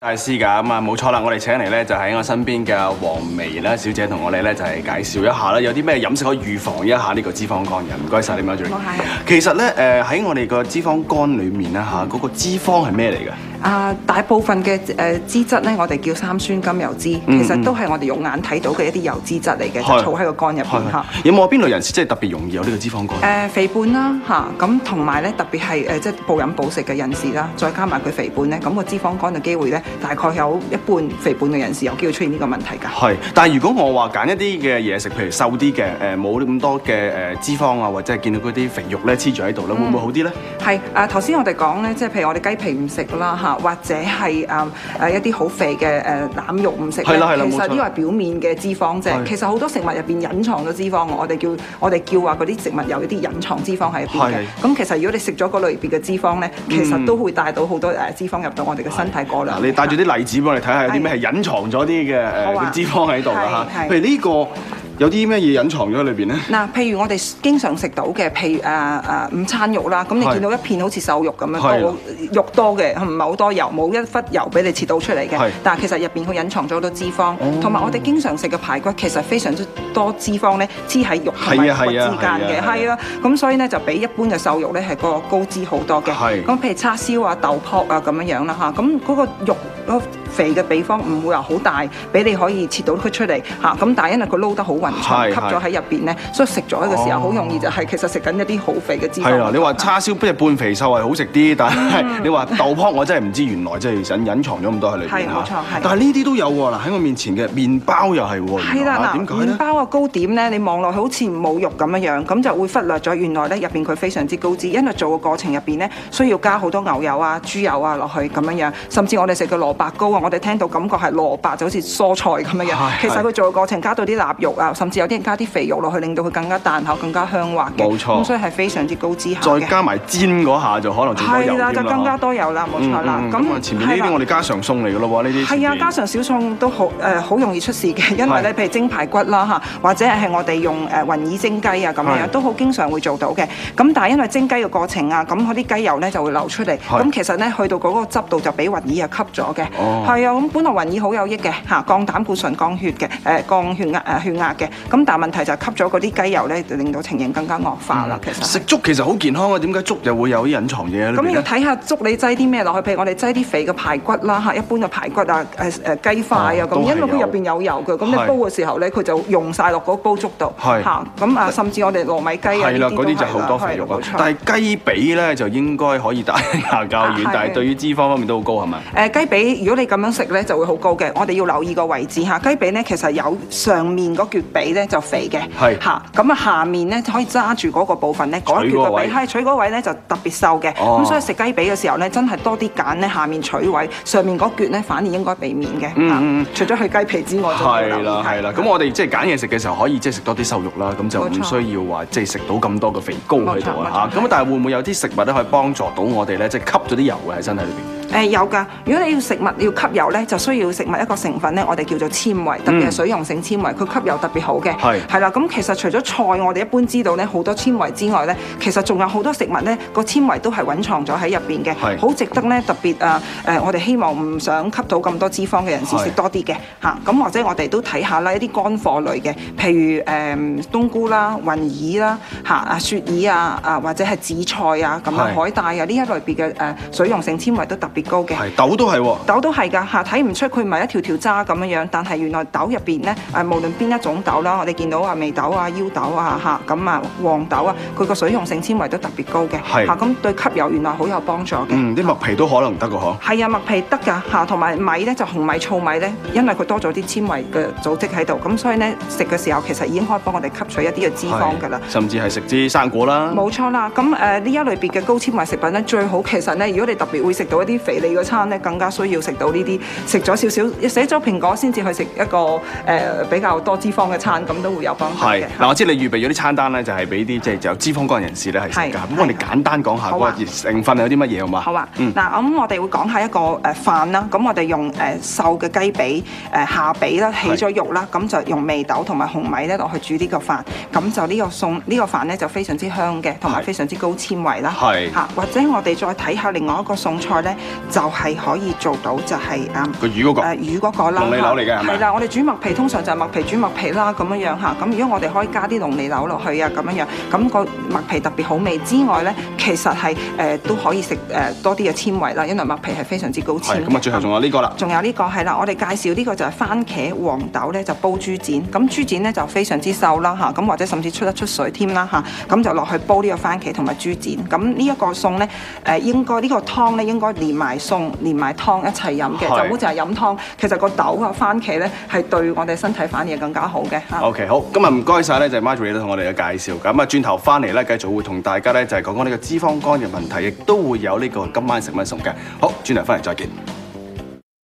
大師㗎咁啊，冇錯啦！我哋請嚟咧就喺我身邊嘅黃薇啦小姐同我哋咧就係介紹一下啦，有啲咩飲食可以預防一下呢個脂肪肝嘅。唔該晒你媽嘴。其實咧喺我哋個脂肪肝裡面咧嗰個脂肪係咩嚟㗎？大部分嘅脂質咧，我哋叫三酸甘油脂，其實都係我哋肉眼睇到嘅一啲油脂質嚟嘅，就儲喺個肝入邊嚇。有冇邊類人士即係特別容易有呢個脂肪肝？肥胖啦嚇，咁同埋咧特別係即係暴飲暴食嘅人士啦，再加埋佢肥胖咧，咁個脂肪肝嘅機會咧，大概有一半肥胖嘅人士有機會出現呢個問題㗎。係，但係如果我話揀一啲嘅嘢食，譬如瘦啲嘅冇咁多嘅脂肪啊，或者係見到嗰啲肥肉咧黐住喺度咧，會唔會好啲咧？係頭先我哋講咧，即係譬如我哋雞皮唔食啦嚇，或者係一啲好肥嘅腩肉唔食咧，其實呢個係表面嘅脂肪啫。其實好多食物入邊隱藏咗脂肪，我哋叫話嗰啲食物有一啲隱藏脂肪喺入邊嘅。咁其實如果你食咗嗰類別嘅脂肪咧，其實都會帶到好多脂肪入到我哋嘅身體過量。你帶住啲例子俾我哋睇下，有啲咩係隱藏咗啲嘅脂肪喺度啦嚇。譬如呢個有啲咩嘢隱藏咗喺裏邊咧？譬如我哋經常食到嘅，譬如午餐肉啦，咁你見到一片好似瘦肉咁樣，肉多嘅，唔係好多油，冇一忽油俾你切到出嚟嘅。但係其實入邊佢隱藏咗好多脂肪，同埋我哋經常食嘅排骨其實非常之多脂肪咧，黐喺肉同埋骨之間嘅，係啦。咁所以咧就比一般嘅瘦肉咧係個高脂好多嘅。咁譬如叉燒啊、豆卜啊咁樣啦嚇，咁嗰個肉肥嘅地方唔會話好大，俾你可以切到佢出嚟嚇。咁但係因為佢撈得好勻稱，吸咗喺入邊咧，所以食咗嘅時候好容易就係其實食緊一啲好肥嘅脂肪。係啦，你話叉燒即係半肥瘦係好食啲，但係你話豆卜我真係唔知原來即係隱藏咗咁多喺裏邊。係冇錯，係。但係呢啲都有喎，嗱喺我面前嘅麵包又係喎。係啦，點解咧？麵包嘅糕點咧，你望落去好似冇肉咁樣，咁就會忽略咗原來咧入邊佢非常之高脂，因為做嘅過程入邊咧需要加好多牛油啊、豬油啊落去咁樣，甚至我哋食嘅蘿蔔糕啊，我哋聽到感覺係蘿蔔就好似蔬菜咁樣，其實佢做嘅過程加到啲臘肉啊，甚至有啲人加啲肥肉落去，令到佢更加彈口、更加香滑嘅。冇錯，咁所以係非常之高脂下嘅。再加埋煎嗰下就可能仲多油添啦。係啦，就更加多油啦，冇錯啦。咁前面呢啲我哋家常餸嚟㗎咯喎，呢啲係啊，家常小餸都好容易出事嘅，因為咧譬如蒸排骨啦嚇，或者係我哋用雲耳蒸雞啊咁樣，都好經常會做到嘅。咁但係因為蒸雞嘅過程啊，咁嗰啲雞油咧就會流出嚟，咁其實咧去到嗰個汁度就俾雲耳吸咗嘅。係啊，咁本來雲耳好有益嘅嚇，降膽固醇、降血嘅，降血壓嘅。咁但係問題就係吸咗嗰啲雞油咧，就令到情形更加惡化啦。其實食粥其實好健康啊，點解粥又會有啲隱藏嘢咧？咁要睇下粥你擠啲咩落去，譬如我哋擠啲肥嘅排骨啦嚇，一般嘅排骨啊、雞塊啊咁，因為佢入邊有油嘅，咁你煲嘅時候咧，佢就溶晒落嗰煲粥度嚇。咁甚至我哋糯米雞啊，係啦，嗰啲就好多肥肉啊。但係雞髀咧就應該可以打牙較軟，但係對於脂肪方面都好高係咪？雞髀如果你咁樣食咧就會好高嘅，我哋要留意個位置嚇。雞髀咧其實有上面嗰橛髀咧就肥嘅，嚇咁下面咧可以揸住嗰個部分咧，嗰橛個髀係取嗰位咧就特別瘦嘅。咁所以食雞髀嘅時候咧，真係多啲揀咧下面取位，上面嗰橛咧反而應該避免嘅。除咗去雞皮之外，係啦。咁我哋即係揀嘢食嘅時候，可以即係食多啲瘦肉啦，咁就唔需要話即係食到咁多嘅肥膏喺度啊嚇。咁但係會唔會有啲食物咧可以幫助到我哋咧，即係吸咗啲油嘅喺身體裏邊？有㗎，如果你要食物要吸油咧，就需要食物一個成分咧，我哋叫做纖維，特別係水溶性纖維，佢吸油特別好嘅。係啦，咁其實除咗菜，我哋一般知道咧好多纖維之外咧，其實仲有好多食物咧個纖維都係隱藏咗喺入邊嘅，好值得咧特別我哋希望唔想吸到咁多脂肪嘅人士食多啲嘅嚇。咁或者我哋都睇下啦，一啲乾貨類嘅，譬如冬菇啦、雲耳啦、雪耳啊或者係紫菜啊咁樣海帶啊呢一類別嘅水溶性纖維都特別高嘅。豆都係喎，豆都係㗎嚇，睇唔出佢唔係一條條渣咁樣，但係原來豆入邊咧無論邊一種豆啦，我哋見到眉豆啊、腰豆啊嚇咁黃豆啊，佢個水溶性纖維都特別高嘅嚇，咁對吸油原來好有幫助嘅。啲麥皮都可能得㗎嗬。係啊，麥皮得㗎嚇，同埋米咧就紅米、糙米咧，因為佢多咗啲纖維嘅組織喺度，咁所以咧食嘅時候其實已經可以幫我哋吸取一啲嘅脂肪㗎啦。甚至係食啲生果啦。冇錯啦，咁呢一類別嘅高纖維食品咧，最好其實咧，如果你特別會食到一啲肥膩嘅餐咧，更加需要食到呢啲，食咗少少，寫咗蘋果先至去食一個比較多脂肪嘅餐，咁都會有幫助嘅。嗱，我知你預備咗啲餐單咧，就係俾啲即係有脂肪肝人士咧係食㗎。咁我哋簡單講下嗰個成分有啲乜嘢好嘛？好啊。嗱，咁我哋會講下一個飯啦。咁我哋用瘦嘅雞髀下髀啦，起咗肉啦，咁就用眉豆同埋紅米咧落去煮呢個飯。咁就呢個餸呢個飯咧就非常之香嘅，同埋非常之高纖維啦。或者我哋再睇下另外一個餸菜咧，就係可以做到就係個魚嗰個魚嗰個啦，龍脷柳嚟嘅係咪？係啦，我哋煮麥皮通常就係麥皮煮麥皮啦咁樣樣嚇。咁如果我哋可以加啲龍脷柳落去啊咁樣樣，咁個麥皮特別好味之外咧，其實係都可以食多啲嘅纖維啦，因為麥皮係非常之高纖。咁啊，最後仲有呢個啦。仲有呢個係啦，我哋介紹呢個就係番茄黃豆咧，就煲豬展。咁豬展咧就非常之瘦啦嚇，咁或者甚至出得出水添啦嚇。咁就落去煲呢個番茄同埋豬展。咁呢一個餸咧應該呢個湯咧應該連埋餸連埋湯一齊飲嘅，就唔好淨係飲湯。其實個豆啊番茄咧係對我哋身體反應更加好嘅嚇。OK， 好，今日唔該晒咧，就係 Marjorie 同我哋嘅介紹。咁啊，轉頭翻嚟咧，繼續會同大家咧就係講講呢個脂肪肝嘅問題，亦都會有呢個今晚食乜餸嘅。好，轉頭翻嚟再見。